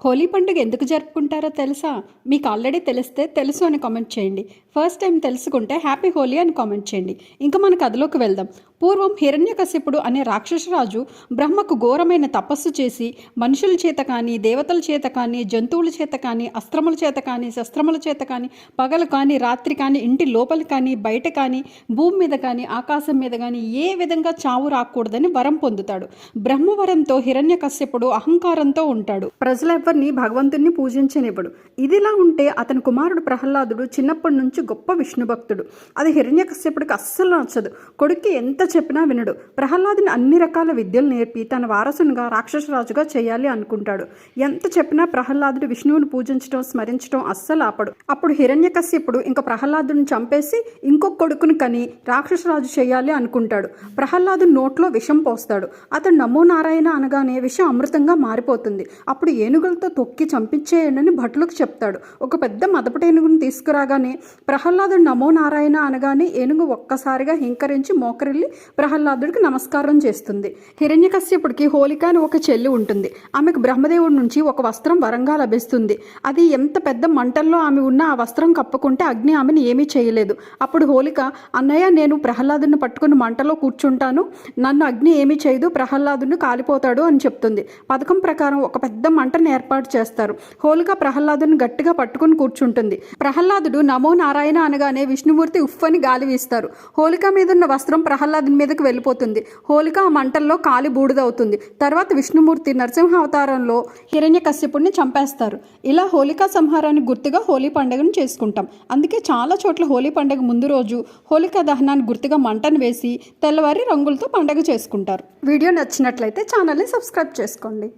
హోలీ పండుగ ఎందుకు జరుపుకుంటారో తెలుసా? మీకు ఆల్రెడీ తెలిస్తే తెలుసు అని కామెంట్ చేయండి. ఫస్ట్ టైం తెలుసుకుంటే హ్యాపీ హోలీ అని కామెంట్ చేయండి. ఇంకా మన కథలోకి వెళ్దాం. పూర్వం హిరణ్యకశిపుడు అనే రాక్షసరాజు బ్రహ్మకు ఘోరమైన తపస్సు చేసి మనుషుల చేత కానీ, దేవతల చేత కానీ, జంతువుల చేత కానీ, అస్త్రముల చేత కానీ, శస్త్రముల చేత కానీ, పగలు కానీ, రాత్రి కానీ, ఇంటి లోపల కానీ, బయట కానీ, భూమి మీద కానీ, ఆకాశం మీద కానీ ఏ విధంగా చావు రాకూడదని వరం పొందుతాడు. బ్రహ్మవరంతో హిరణ్యకశిపుడు అహంకారంతో ఉంటాడు. ప్రజలెవ్వరిని భగవంతుణ్ణి పూజించనివ్వడు. ఇదిలా ఉంటే అతని కుమారుడు ప్రహ్లాదుడు చిన్నప్పటి నుంచి గొప్ప విష్ణు భక్తుడు. అది హిరణ్యకశ్యపుడికి అస్సలు నచ్చదు. కొడుక్కి ఎంత చెప్పినా వినడు. ప్రహ్లాదుని అన్ని రకాల విద్యలు నేర్పి తన వారసునిగా రాక్షసరాజుగా చేయాలి అనుకుంటాడు. ఎంత చెప్పినా ప్రహ్లాదుడు విష్ణువుని పూజించడం, స్మరించడం అస్సలు ఆపడు. అప్పుడు హిరణ్యకశ్యపుడు ఇంకా ప్రహ్లాదుని చంపేసి ఇంకొక కొడుకుని కని రాక్షసరాజు చేయాలి అనుకుంటాడు. ప్రహ్లాదుని నోట్లో విషం పోస్తాడు. అతడు నమో నారాయణ అనగానే విషం అమృతంగా మారిపోతుంది. అప్పుడు ఏనుగులతో తొక్కి చంపించేయండి భటులకు చెప్తాడు. ఒక పెద్ద మదపటి ఏనుగుని తీసుకురాగానే ప్రహ్లాదుడు నమో నారాయణ అనగానే ఏనుగు ఒక్కసారిగా హింకరించి మోకరిల్లి ప్రహ్లాదుడికి నమస్కారం చేస్తుంది. హిరణ్యకశ్యపుడికి హోలిక అని ఒక చెల్లి ఉంటుంది. ఆమెకు బ్రహ్మదేవుడి నుంచి ఒక వస్త్రం వరంగా లభిస్తుంది. అది ఎంత పెద్ద మంటల్లో ఆమె ఉన్న ఆ వస్త్రం కప్పుకుంటే అగ్ని ఆమెను ఏమీ చేయలేదు. అప్పుడు హోలిక, అన్నయ్య నేను ప్రహ్లాదుని పట్టుకుని మంటలో కూర్చుంటాను, నన్ను అగ్ని ఏమీ చేయదు, ప్రహ్లాదుని కాలిపోతాడు అని చెప్తుంది. పథకం ప్రకారం ఒక పెద్ద మంటను ఏర్పాటు చేస్తారు. హోలిక ప్రహ్లాదుని గట్టిగా పట్టుకుని కూర్చుంటుంది. ప్రహ్లాదుడు నమో నారాయణ అనగానే విష్ణుమూర్తి ఉఫ్ఫని గాలి వీస్తారు. హోలిక మీద ఉన్న వస్త్రం ప్రహ్లాదుని మీదకి వెళ్ళిపోతుంది. హోలిక ఆ మంటల్లో కాలి బూడిదవుతుంది. తర్వాత విష్ణుమూర్తి నరసింహ అవతారంలో హిరణ్యకశ్యపుడిని చంపేస్తారు. ఇలా హోలికా సంహారానికి గుర్తుగా హోలీ పండుగను చేసుకుంటాం. అందుకే చాలా చోట్ల హోలీ పండుగ ముందు రోజు హోలికా దహనానికి గుర్తుగా మంటను వేసి తెల్లవారి రంగులతో పండుగ చేసుకుంటారు. వీడియో నచ్చినట్లయితే ఛానల్ని సబ్స్క్రైబ్ చేసుకోండి.